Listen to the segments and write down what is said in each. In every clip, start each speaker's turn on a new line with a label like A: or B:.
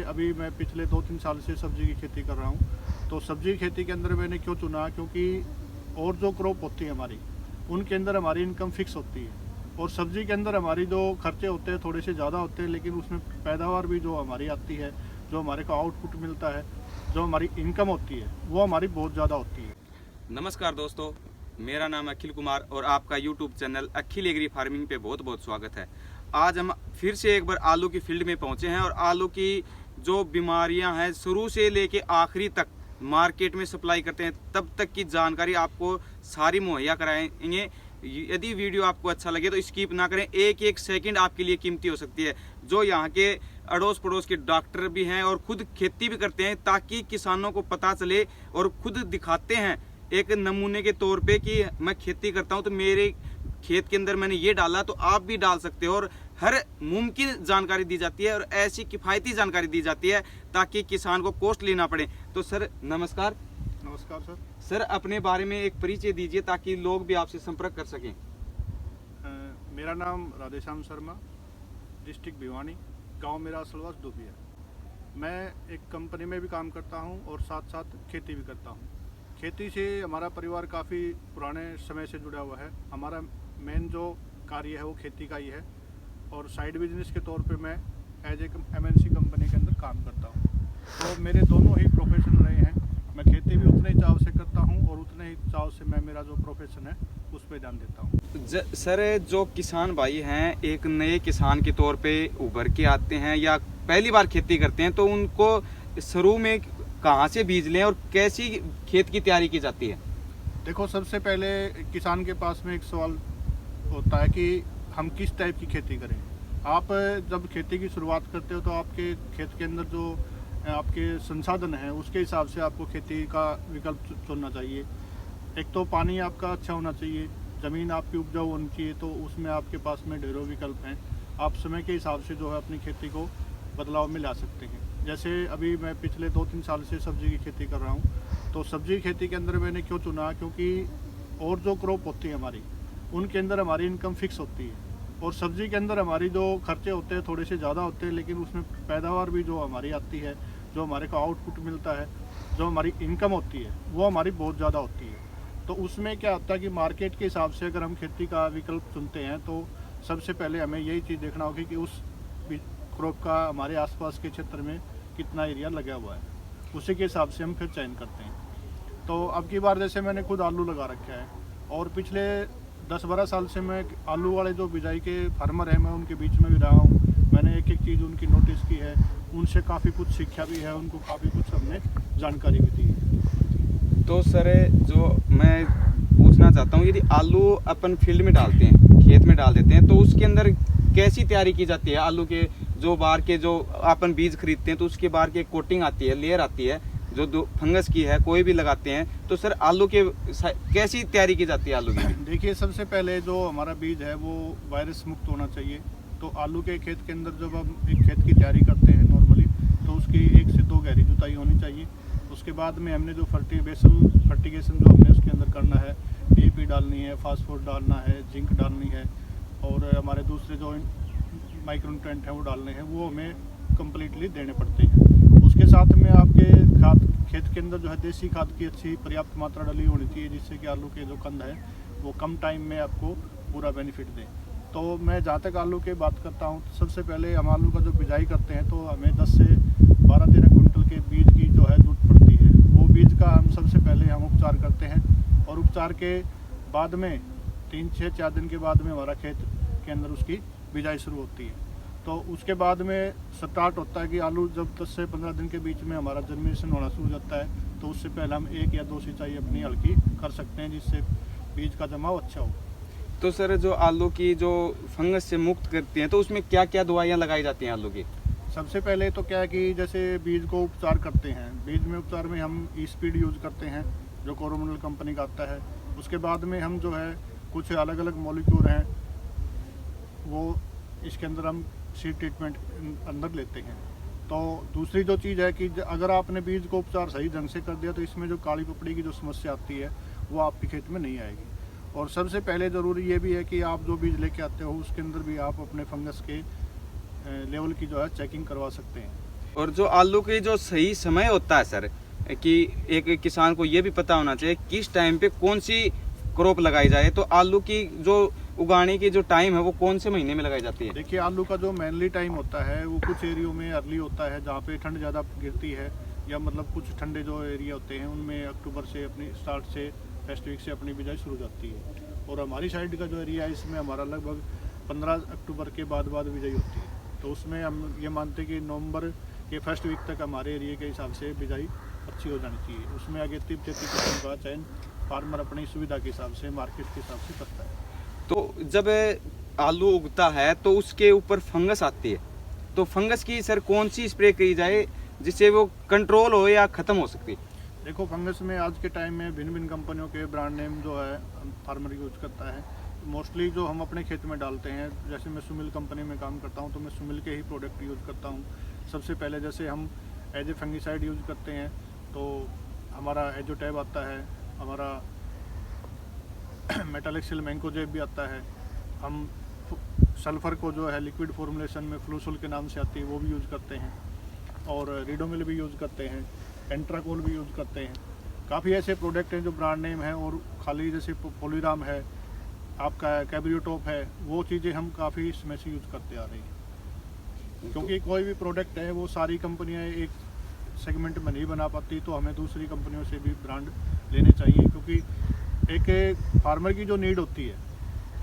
A: अभी मैं पिछले 2-3 साल से सब्जी की खेती कर रहा हूँ। तो सब्जी की खेती के अंदर मैंने क्यों चुना, क्योंकि और जो क्रॉप होती है हमारी, उनके अंदर हमारी इनकम फिक्स होती है और सब्जी के अंदर हमारी जो खर्चे होते हैं थोड़े से ज़्यादा होते हैं, लेकिन उसमें पैदावार भी जो हमारी आती है, जो हमारे को आउटपुट मिलता है, जो हमारी इनकम होती है, वो हमारी बहुत ज़्यादा होती है।
B: नमस्कार दोस्तों, मेरा नाम अखिल कुमार और आपका यूट्यूब चैनल अखिल एग्री फार्मिंग पे बहुत बहुत स्वागत है। आज हम फिर से एक बार आलू की फील्ड में पहुंचे हैं और आलू की जो बीमारियां हैं शुरू से लेके आखिरी तक मार्केट में सप्लाई करते हैं तब तक की जानकारी आपको सारी मुहैया कराएंगे। यदि वीडियो आपको अच्छा लगे तो स्किप ना करें, एक एक सेकंड आपके लिए कीमती हो सकती है। जो यहाँ के अड़ोस पड़ोस के डॉक्टर भी हैं और खुद खेती भी करते हैं ताकि किसानों को पता चले और खुद दिखाते हैं एक नमूने के तौर पे कि मैं खेती करता हूं तो मेरे खेत के अंदर मैंने ये डाला तो आप भी डाल सकते हो, और हर मुमकिन जानकारी दी जाती है और ऐसी किफ़ायती जानकारी दी जाती है ताकि किसान को कॉस्ट लेना पड़े। तो सर नमस्कार।
A: नमस्कार सर।
B: सर अपने बारे में एक परिचय दीजिए ताकि लोग भी आपसे संपर्क कर सकें।
A: मेरा नाम राधेश्याम शर्मा, डिस्ट्रिक्ट भिवानी, गांव मेरा असलवास डूबिया। मैं एक कंपनी में भी काम करता हूं और साथ साथ खेती भी करता हूं। खेती से हमारा परिवार काफ़ी पुराने समय से जुड़ा हुआ है। हमारा मेन जो कार्य है वो खेती का ही है और साइड बिजनेस के तौर पे मैं एज ए MNC कंपनी के अंदर काम करता हूँ। तो मेरे दोनों ही प्रोफेशन रहे हैं। मैं खेती भी उतने ही चाव से करता हूँ और उतने ही चाव से मैं मेरा जो प्रोफेशन है उस पर ध्यान देता हूँ।
B: सर जो किसान भाई हैं एक नए किसान के तौर पे उभर के आते हैं या पहली बार खेती करते हैं तो उनको शुरू में कहाँ से बीज लें और कैसी खेत की तैयारी की जाती है?
A: देखो, सबसे पहले किसान के पास में एक सवाल होता है कि हम किस टाइप की खेती करें। आप जब खेती की शुरुआत करते हो तो आपके खेत के अंदर जो आपके संसाधन हैं उसके हिसाब से आपको खेती का विकल्प चुनना चाहिए। एक तो पानी आपका अच्छा होना चाहिए, ज़मीन आपकी उपजाऊ होनी चाहिए, तो उसमें आपके पास में ढेरों विकल्प हैं। आप समय के हिसाब से जो है अपनी खेती को बदलाव में ला सकते हैं। जैसे अभी मैं पिछले 2-3 साल से सब्जी की खेती कर रहा हूँ। तो सब्जी की खेती के अंदर मैंने क्यों चुना, क्योंकि और जो क्रॉप होती है हमारी, उनके अंदर हमारी इनकम फिक्स होती है और सब्जी के अंदर हमारी जो खर्चे होते हैं थोड़े से ज़्यादा होते हैं, लेकिन उसमें पैदावार भी जो हमारी आती है, जो हमारे को आउटपुट मिलता है, जो हमारी इनकम होती है, वो हमारी बहुत ज़्यादा होती है। तो उसमें क्या होता है कि मार्केट के हिसाब से अगर हम खेती का विकल्प चुनते हैं तो सबसे पहले हमें यही चीज़ देखना होगी कि उस क्रॉप का हमारे आसपास के क्षेत्र में कितना एरिया लगा हुआ है, उसी के हिसाब से हम फिर चयन करते हैं। तो अब की बार जैसे मैंने खुद आलू लगा रखा है और पिछले 10-12 साल से मैं आलू वाले जो बिजाई के फार्मर हैं मैं उनके बीच में भी रहा हूँ। मैंने एक एक चीज़ उनकी नोटिस की है, उनसे काफ़ी कुछ सीखा भी है, उनको काफ़ी कुछ हमने जानकारी भी दी है।
B: तो सर जो मैं पूछना चाहता हूँ, यदि आलू अपन फील्ड में डालते हैं, खेत में डाल देते हैं, तो उसके अंदर कैसी तैयारी की जाती है? आलू के जो बाहर के जो अपन बीज खरीदते हैं तो उसके बाहर के कोटिंग आती है, लेयर आती है जो फंगस की है, कोई भी लगाते हैं, तो सर आलू के कैसी तैयारी की जाती है आलू की?
A: देखिए, सबसे पहले जो हमारा बीज है वो वायरस मुक्त होना चाहिए। तो आलू के खेत के अंदर जब हम एक खेत की तैयारी करते हैं नॉर्मली, तो उसकी 1 से 2 गहरी जुताई होनी चाहिए। उसके बाद में हमने जो फर्टिगेशन जो हमने उसके अंदर करना है, DAP डालनी है, फास्फोरस डालना है, जिंक डालनी है और हमारे दूसरे जो माइक्रोन्यूट्रेंट हैं वो डालने हैं, वो हमें कम्प्लीटली देने पड़ते हैं। उसके साथ में आपके खेत के अंदर जो है देसी खाद की अच्छी पर्याप्त मात्रा डली होनी चाहिए, जिससे कि आलू के जो कंद है वो कम टाइम में आपको पूरा बेनिफिट दें। तो मैं जहाँ तक आलू की बात करता हूँ, तो सबसे पहले हम आलू का जो बिजाई करते हैं तो हमें 10 से 12-13 क्विंटल के बीज की जो है जरूरत पड़ती है। वो बीज का हम सबसे पहले हम उपचार करते हैं और उपचार के बाद में 3 से 4 दिन के बाद में हमारा खेत के अंदर उसकी बिजाई शुरू होती है। तो उसके बाद में स्टार्ट होता है कि आलू जब 10 से 15 दिन के बीच में हमारा जर्मिनेशन होना शुरू हो जाता है, तो उससे पहले हम 1 या 2 सिंचाई अपनी हल्की कर सकते हैं, जिससे बीज का जमाव अच्छा हो।
B: तो सर जो आलू की जो फंगस से मुक्त करती हैं तो उसमें क्या क्या दवाइयाँ लगाई जाती हैं आलू की?
A: सबसे पहले तो क्या है कि जैसे बीज को उपचार करते हैं, बीज में उपचार में हम E-स्पीड यूज़ करते हैं जो कोरोमंडल कंपनी का आता है। उसके बाद में हम जो है कुछ अलग अलग मॉलिक्यूल हैं वो इसके अंदर हम सीड ट्रीटमेंट अंदर लेते हैं। तो दूसरी जो चीज़ है कि अगर आपने बीज को उपचार सही ढंग से कर दिया तो इसमें जो काली पपड़ी की जो समस्या आती है वो आपके खेत में नहीं आएगी। और सबसे पहले ज़रूरी ये भी है कि आप जो बीज लेके आते हो उसके अंदर भी आप अपने फंगस के लेवल की जो है चेकिंग करवा सकते हैं।
B: और जो आलू के जो सही समय होता है सर, कि एक किसान को ये भी पता होना चाहिए किस टाइम पे कौन सी क्रॉप लगाई जाए, तो आलू की जो उगाने की जो टाइम है वो कौन से महीने में लगाई जाती है?
A: देखिए, आलू का जो मेनली टाइम होता है वो कुछ एरियो में अर्ली होता है जहाँ पे ठंड ज़्यादा गिरती है, या मतलब कुछ ठंडे जो एरिया होते हैं उनमें अक्टूबर से अपनी स्टार्ट से फर्स्ट वीक से अपनी बिजाई शुरू हो जाती है। और हमारी साइड का जो एरिया है इसमें हमारा लगभग 15 अक्टूबर के बाद बिजाई होती है। तो उसमें हम ये मानते हैं कि नवंबर के फर्स्ट वीक तक हमारे एरिया के हिसाब से बिजाई अच्छी हो जानी चाहिए। उसमें आगे 30-33 किस्म का चयन फार्मर अपनी सुविधा के हिसाब से, मार्केट के हिसाब से करता है।
B: तो जब आलू उगता है तो उसके ऊपर फंगस आती है, तो फंगस की सर कौन सी स्प्रे की जाए जिससे वो कंट्रोल हो या ख़त्म हो सकती है?
A: देखो, फंगस में आज के टाइम में भिन्न भिन्न कंपनियों के ब्रांड नेम जो है फार्मर यूज करता है। मोस्टली जो हम अपने खेत में डालते हैं, जैसे मैं सुमिल कंपनी में काम करता हूं तो मैं सुमिल के ही प्रोडक्ट यूज करता हूं। सबसे पहले जैसे हम एज ए फंगिसाइड यूज करते हैं तो हमारा एजोटैब आता है, हमारा मेटालिक्सिल मैंकोजेब भी आता है। हम सल्फर को जो है लिक्विड फॉर्मुलेशन में फ्लूसुल के नाम से आती है वो भी यूज़ करते हैं, और रिडोमिल भी यूज़ करते हैं, एंट्राकोल भी यूज़ करते हैं। काफ़ी ऐसे प्रोडक्ट हैं जो ब्रांड नेम है, और खाली जैसे पोलीराम है, आपका कैब्रियोटॉप है, वो चीज़ें हम काफ़ी समय से यूज़ करते आ रहे हैं। क्योंकि कोई भी प्रोडक्ट है वो सारी कंपनियां एक सेगमेंट में नहीं बना पाती, तो हमें दूसरी कंपनियों से भी ब्रांड लेने चाहिए। क्योंकि एक फार्मर की जो नीड होती है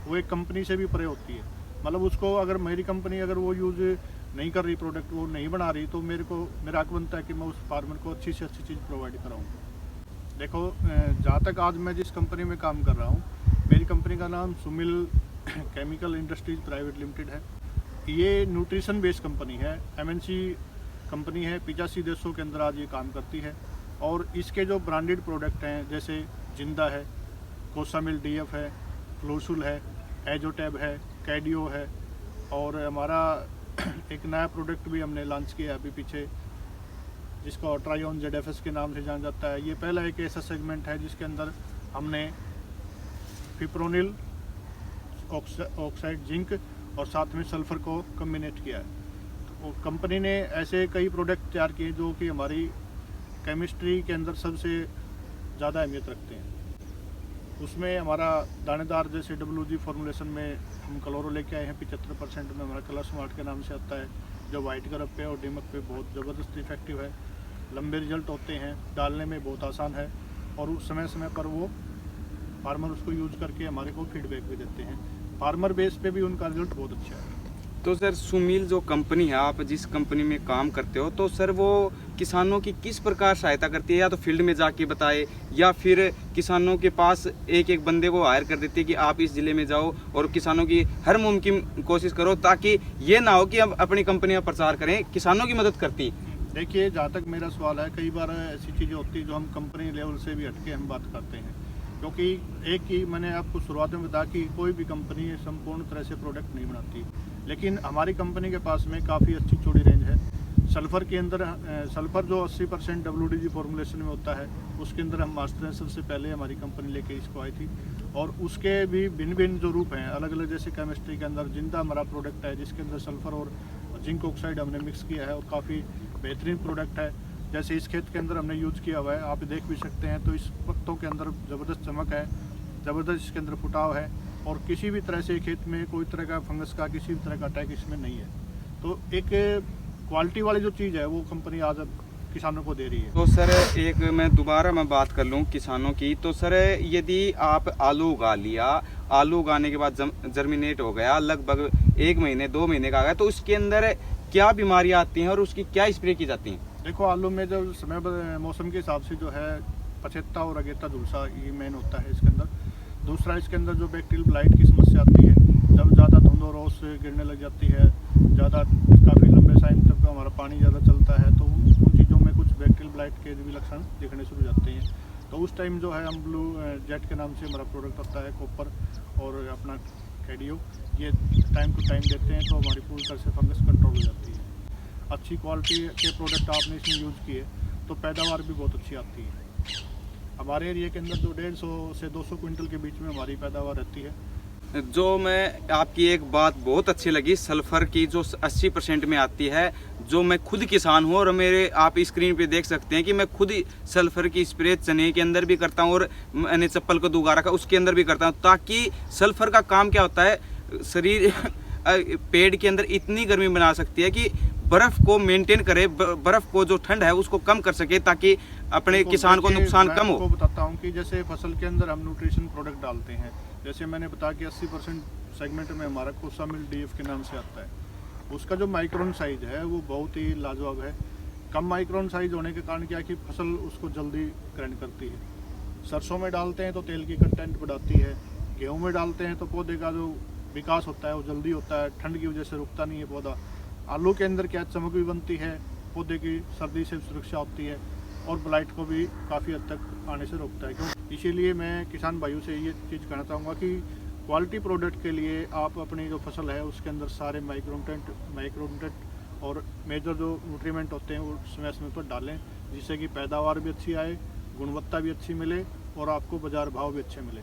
A: वो एक कंपनी से भी परे होती है। मतलब उसको अगर मेरी कंपनी अगर वो यूज़ नहीं कर रही, प्रोडक्ट वो नहीं बना रही, तो मेरा हक बनता है कि मैं उस फार्मर को अच्छी से अच्छी चीज़ प्रोवाइड कराऊँ। देखो, जहाँ तक आज मैं जिस कंपनी में काम कर रहा हूँ, मेरी कंपनी का नाम Sumil chemical industries private limited है। ये न्यूट्रिशन बेस्ड कंपनी है, MNC कंपनी है, 85 देशों के अंदर आज ये काम करती है। और इसके जो ब्रांडेड प्रोडक्ट हैं जैसे जिंदा है, कोसामिल DF है, फ्लोसुल है, एजोटैब है, कैडियो है, और हमारा एक नया प्रोडक्ट भी हमने लॉन्च किया अभी पीछे, जिसको ट्रायोन ZFS के नाम से जाना जाता है। ये पहला एक ऐसा सेगमेंट है जिसके अंदर हमने फिप्रोनिल ऑक्साइड जिंक और साथ में सल्फर को कम्बिनेट किया है। तो कंपनी ने ऐसे कई प्रोडक्ट तैयार किए जो कि हमारी केमिस्ट्री के अंदर सबसे ज़्यादा अहमियत रखते हैं। उसमें हमारा दानेदार जैसे WG फॉर्मुलेशन में हम क्लोरो लेके आए हैं 75% में, हमारा कलर स्मार्ट के नाम से आता है, जो वाइट करप पे और डिमक पे बहुत ज़बरदस्त इफेक्टिव है। लंबे रिजल्ट होते हैं, डालने में बहुत आसान है, और उस समय समय पर वो फार्मर उसको यूज़ करके हमारे को फीडबैक भी देते हैं। फार्मर बेस पे भी उनका रिजल्ट बहुत अच्छा है।
B: तो सर सुमिल जो कंपनी है, आप जिस कंपनी में काम करते हो, तो सर वो किसानों की किस प्रकार सहायता करती है? या तो फील्ड में जाके बताए, या फिर किसानों के पास एक एक बंदे को हायर कर देती है कि आप इस ज़िले में जाओ और किसानों की हर मुमकिन कोशिश करो, ताकि ये ना हो कि हम अपनी कंपनी का प्रचार करें, किसानों की मदद करती है?
A: देखिए, जहाँ तक मेरा सवाल है, कई बार ऐसी चीज़ें होती हैं जो हम कंपनी लेवल से भी हटके हम बात करते हैं। क्योंकि एक ही मैंने आपको शुरुआत में बताया कि कोई भी कंपनी संपूर्ण तरह से प्रोडक्ट नहीं बनाती, लेकिन हमारी कंपनी के पास में काफ़ी अच्छी चौड़ी रेंज है। सल्फ़र के अंदर सल्फ़र जो 80% WDG फॉर्मुलेशन में होता है, उसके अंदर हम मास्टर हैं, सबसे पहले हमारी कंपनी लेके इसको आई थी। और उसके भी भिन्न भिन्न जो रूप हैं अलग अलग, जैसे केमिस्ट्री के अंदर जिंदा हमारा प्रोडक्ट है जिसके अंदर सल्फ़र और जिंक ऑक्साइड हमने मिक्स किया है, और काफ़ी बेहतरीन प्रोडक्ट है। जैसे इस खेत के अंदर हमने यूज़ किया हुआ है, आप देख भी सकते हैं, तो इस पत्तों के अंदर ज़बरदस्त चमक है, ज़बरदस्त इसके अंदर फुटाव है, और किसी भी तरह से खेत में कोई तरह का फंगस का किसी भी तरह का अटैक इसमें नहीं है। तो एक क्वालिटी वाली जो चीज़ है वो कंपनी आज किसानों को दे रही है।
B: तो सर एक मैं दोबारा बात कर लूँ किसानों की, तो सर यदि आप आलू उगा लिया, आलू उगाने के बाद जर्मिनेट हो गया, लगभग 1 महीने 2 महीने का आ गया, तो उसके अंदर क्या बीमारियाँ आती हैं और उसकी क्या स्प्रे की जाती हैं?
A: देखो, आलू में जो समय मौसम के हिसाब से जो है पछेत्ता और अगेता झुलसा ये मेन होता है इसके अंदर। दूसरा, इसके अंदर जो बैक्टीरियल ब्लाइट की समस्या आती है, जब ज़्यादा धुंध और ओस गिरने लग जाती है, ज़्यादा काफ़ी लंबे टाइम तक हमारा पानी ज़्यादा चलता है, तो उन चीज़ों में कुछ बैक्टीरियल ब्लाइट के भी लक्षण दिखने शुरू हो जाते हैं। तो उस टाइम जो है हम ब्लू जेट के नाम से हमारा प्रोडक्ट आता है, कॉपर और अपना कैडियो, ये टाइम टू टाइम देते हैं, तो हमारी पूरी तरह से फंगस कंट्रोल हो जाती है। अच्छी क्वालिटी के प्रोडक्ट आपने इसमें यूज़ किए तो पैदावार भी बहुत अच्छी आती है। हमारे एरिया के अंदर जो 150 से 200 क्विंटल के बीच में हमारी पैदावार रहती है।
B: जो मैं आपकी एक बात बहुत अच्छी लगी, सल्फर की जो 80% में आती है, जो मैं खुद किसान हूँ और मेरे आप स्क्रीन पे देख सकते हैं कि मैं खुद सल्फर की स्प्रे चने के अंदर भी करता हूँ और मैंने चप्पल को दोबारा का उसके अंदर भी करता हूँ, ताकि सल्फर का काम क्या होता है, शरीर पेड़ के अंदर इतनी गर्मी बना सकती है कि बर्फ को मेंटेन करे, बर्फ को जो ठंड है उसको कम कर सके, ताकि अपने किसान को नुकसान कम हो।
A: मैं आपको बताता हूँ कि जैसे फसल के अंदर हम न्यूट्रिशन प्रोडक्ट डालते हैं, जैसे मैंने बताया कि 80% सेगमेंट में हमारा कोसा मिल DF के नाम से आता है। उसका जो माइक्रोन साइज है वो बहुत ही लाजवाब है। कम माइक्रोन साइज होने के कारण क्या है कि फसल उसको जल्दी ग्रहण करती है। सरसों में डालते हैं तो तेल की कंटेंट बढ़ाती है, गेहूँ में डालते हैं तो पौधे का जो विकास होता है वो जल्दी होता है, ठंड की वजह से रुकता नहीं है पौधा। आलू के अंदर क्या चमक भी बनती है, पौधे की सर्दी से सुरक्षा होती है और ब्लाइट को भी काफ़ी हद तक आने से रोकता है। क्यों, इसीलिए मैं किसान भाइयों से ये चीज़ कहना चाहूँगा कि क्वालिटी प्रोडक्ट के लिए आप अपनी जो फसल है उसके अंदर सारे माइक्रोन्यूट्रेंट और मेजर जो न्यूट्रीमेंट होते हैं वो समय समय पर डालें, जिससे कि पैदावार भी अच्छी आए, गुणवत्ता भी अच्छी मिले और आपको बाज़ार भाव भी अच्छे मिले।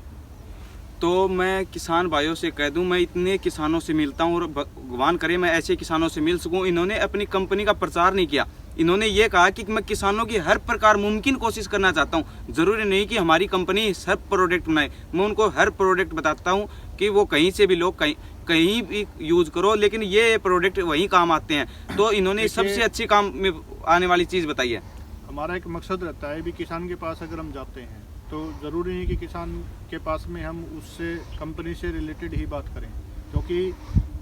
B: तो मैं किसान भाइयों से कह दूं, मैं इतने किसानों से मिलता हूं और भगवान करे मैं ऐसे किसानों से मिल सकूं। इन्होंने अपनी कंपनी का प्रचार नहीं किया, इन्होंने ये कहा कि मैं किसानों की हर प्रकार मुमकिन कोशिश करना चाहता हूं। ज़रूरी नहीं कि हमारी कंपनी सब प्रोडक्ट बनाए, मैं उनको हर प्रोडक्ट बताता हूं कि वो कहीं से भी लोग कहीं भी यूज करो, लेकिन ये प्रोडक्ट वहीं काम आते हैं। तो इन्होंने सबसे अच्छी काम में आने वाली चीज़ बताई है।
A: हमारा एक मकसद रहता है भी किसान के पास अगर हम जाते हैं तो ज़रूरी नहीं कि किसान के पास में हम उससे कंपनी से रिलेटेड ही बात करें, क्योंकि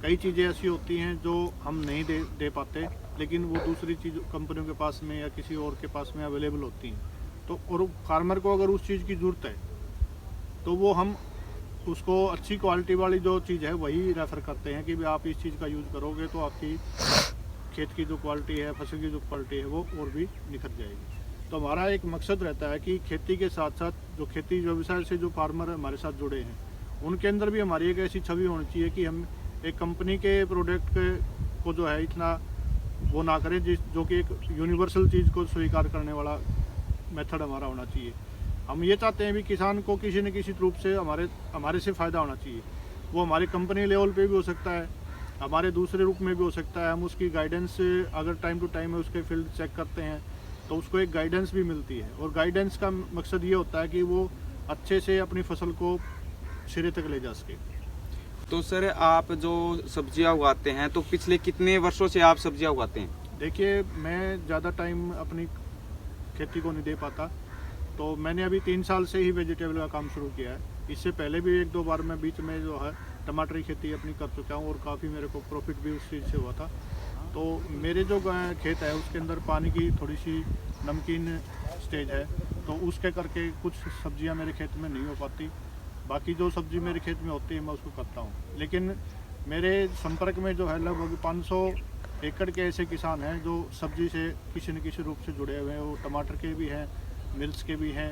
A: कई चीज़ें ऐसी होती हैं जो हम नहीं दे पाते, लेकिन वो दूसरी चीज़ कंपनियों के पास में या किसी और के पास में अवेलेबल होती हैं। तो और फार्मर को अगर उस चीज़ की ज़रूरत है तो वो हम उसको अच्छी क्वालिटी वाली जो चीज़ है वही रेफ़र करते हैं कि भी आप इस चीज़ का यूज़ करोगे तो आपकी खेत की जो क्वालिटी है, फसल की जो क्वालिटी है वो और भी निखर जाएगी। तो हमारा एक मकसद रहता है कि खेती के साथ साथ जो खेती व्यवसाय से जो फार्मर हमारे साथ जुड़े हैं उनके अंदर भी हमारी एक ऐसी छवि होनी चाहिए कि हम एक कंपनी के प्रोडक्ट को जो है इतना वो ना करें जो कि एक यूनिवर्सल चीज़ को स्वीकार करने वाला मेथड हमारा होना चाहिए। हम ये चाहते हैं भी किसान को किसी न किसी रूप से हमारे से फ़ायदा होना चाहिए। वो हमारी कंपनी लेवल पे भी हो सकता है, हमारे दूसरे रूप में भी हो सकता है। हम उसकी गाइडेंस अगर टाइम टू टाइम उसके फील्ड चेक करते हैं तो उसको एक गाइडेंस भी मिलती है, और गाइडेंस का मकसद ये होता है कि वो अच्छे से अपनी फसल को सिरे तक ले जा सके।
B: तो सर, आप जो सब्जियां उगाते हैं तो पिछले कितने वर्षों से आप सब्जियां उगाते हैं?
A: देखिए, मैं ज़्यादा टाइम अपनी खेती को नहीं दे पाता, तो मैंने अभी 3 साल से ही वेजिटेबल का काम शुरू किया है। इससे पहले भी 1-2 बार मैं बीच में जो है टमाटर की खेती अपनी कर चुका हूँ और काफ़ी मेरे को प्रॉफिट भी उस चीज़ से हुआ था। तो मेरे जो खेत है उसके अंदर पानी की थोड़ी सी नमकीन स्टेज है, तो उसके करके कुछ सब्जियां मेरे खेत में नहीं हो पाती। बाकी जो सब्जी मेरे खेत में होती है मैं उसको करता हूँ। लेकिन मेरे संपर्क में जो है लगभग 500 एकड़ के ऐसे किसान हैं जो सब्जी से किसी न किसी रूप से जुड़े हुए हैं। वो टमाटर के भी हैं, मिर्च के भी हैं,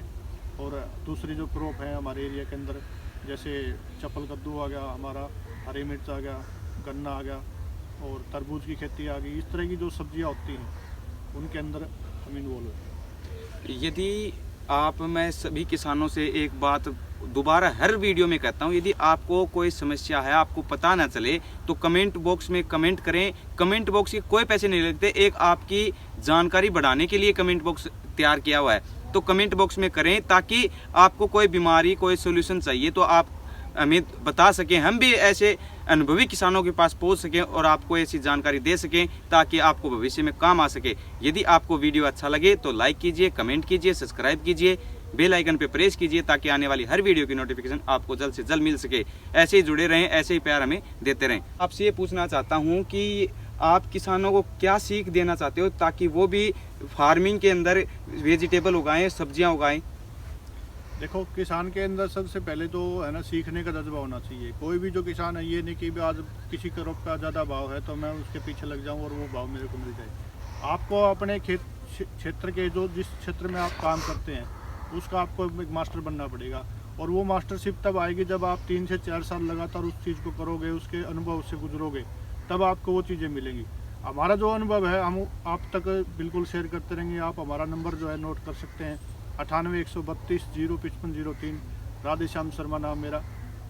A: और दूसरी जो क्रॉप है हमारे एरिया के अंदर जैसे चप्पल कद्दू आ गया, हमारा हरी मिर्च आ गया, गन्ना आ गया और तरबूज की खेती आ गई। इस तरह की जो सब्जियां होती हैं उनके अंदर हम इन्वॉल्व हैं।
B: यदि आप, मैं सभी किसानों से एक बात दोबारा हर वीडियो में कहता हूँ, यदि आपको कोई समस्या है, आपको पता ना चले, तो कमेंट बॉक्स में कमेंट करें। कमेंट बॉक्स के कोई पैसे नहीं लगते, एक आपकी जानकारी बढ़ाने के लिए कमेंट बॉक्स तैयार किया हुआ है। तो कमेंट बॉक्स में करें, ताकि आपको कोई बीमारी, कोई सोल्यूशन चाहिए तो आप हमें बता सकें, हम भी ऐसे अनुभवी किसानों के पास पहुंच सकें और आपको ऐसी जानकारी दे सकें ताकि आपको भविष्य में काम आ सके। यदि आपको वीडियो अच्छा लगे तो लाइक कीजिए, कमेंट कीजिए, सब्सक्राइब कीजिए, बेल आइकन पे प्रेस कीजिए, ताकि आने वाली हर वीडियो की नोटिफिकेशन आपको जल्द से जल्द मिल सके। ऐसे ही जुड़े रहें, ऐसे ही प्यार हमें देते रहें। आपसे ये पूछना चाहता हूँ कि आप किसानों को क्या सीख देना चाहते हो ताकि वो भी फार्मिंग के अंदर वेजिटेबल उगाएं, सब्जियां उगाएं?
A: देखो, किसान के अंदर सबसे पहले तो है ना सीखने का जज्बा होना चाहिए। कोई भी जो किसान है ये नहीं कि आज किसी क्रॉप का ज़्यादा भाव है तो मैं उसके पीछे लग जाऊं और वो भाव मेरे को मिल जाए। आपको अपने क्षेत्र के जो जिस क्षेत्र में आप काम करते हैं उसका आपको एक मास्टर बनना पड़ेगा, और वो मास्टरशिप तब आएगी जब आप 3 से 4 साल लगातार उस चीज़ को करोगे, उसके अनुभव से गुजरोगे, तब आपको वो चीज़ें मिलेंगी। हमारा जो अनुभव है हम आप तक बिल्कुल शेयर करते रहेंगे। आप हमारा नंबर जो है नोट कर सकते हैं, 98 132 055 03। राधेश्याम शर्मा नाम मेरा।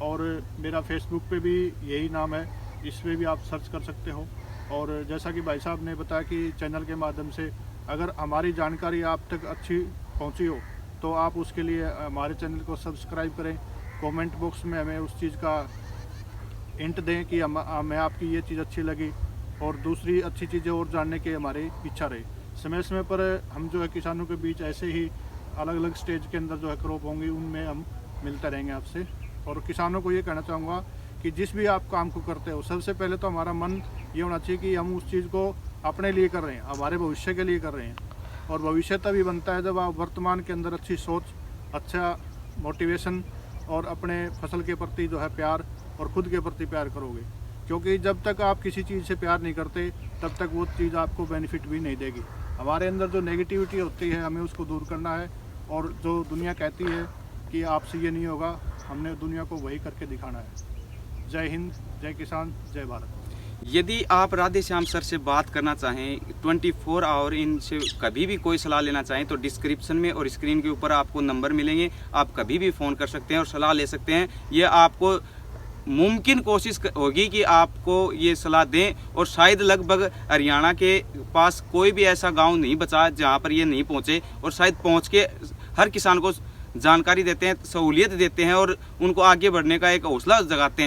A: और मेरा फेसबुक पे भी यही नाम है, इस पर भी आप सर्च कर सकते हो। और जैसा कि भाई साहब ने बताया कि चैनल के माध्यम से अगर हमारी जानकारी आप तक अच्छी पहुंची हो तो आप उसके लिए हमारे चैनल को सब्सक्राइब करें। कमेंट बॉक्स में हमें उस चीज़ का हिंट दें कि हमें आपकी ये चीज़ अच्छी लगी और दूसरी अच्छी चीज़ें और जानने की हमारी इच्छा रही। समय समय पर हम जो है किसानों के बीच ऐसे ही अलग अलग स्टेज के अंदर जो है क्रॉप होंगी उनमें हम मिलते रहेंगे आपसे। और किसानों को ये कहना चाहूँगा कि जिस भी आप काम को करते हो सबसे पहले तो हमारा मन ये होना चाहिए कि हम उस चीज़ को अपने लिए कर रहे हैं, हमारे भविष्य के लिए कर रहे हैं। और भविष्य तभी बनता है जब आप वर्तमान के अंदर अच्छी सोच, अच्छा मोटिवेशन और अपने फसल के प्रति जो है प्यार और खुद के प्रति प्यार करोगे। क्योंकि जब तक आप किसी चीज़ से प्यार नहीं करते तब तक वो चीज़ आपको बेनिफिट भी नहीं देगी। हमारे अंदर जो नेगेटिविटी होती है हमें उसको दूर करना है। और जो दुनिया कहती है कि आपसे ये नहीं होगा, हमने दुनिया को वही करके दिखाना है। जय हिंद, जय किसान, जय भारत।
B: यदि आप राधे श्याम सर से बात करना चाहें 24 आवर, इनसे कभी भी कोई सलाह लेना चाहें तो डिस्क्रिप्शन में और स्क्रीन के ऊपर आपको नंबर मिलेंगे। आप कभी भी फ़ोन कर सकते हैं और सलाह ले सकते हैं। ये आपको मुमकिन कोशिश होगी कि आपको ये सलाह दें। और शायद लगभग हरियाणा के पास कोई भी ऐसा गांव नहीं बचा जहां पर ये नहीं पहुंचे, और शायद पहुंच के हर किसान को जानकारी देते हैं, सहूलियत देते हैं और उनको आगे बढ़ने का एक हौसला जगाते हैं।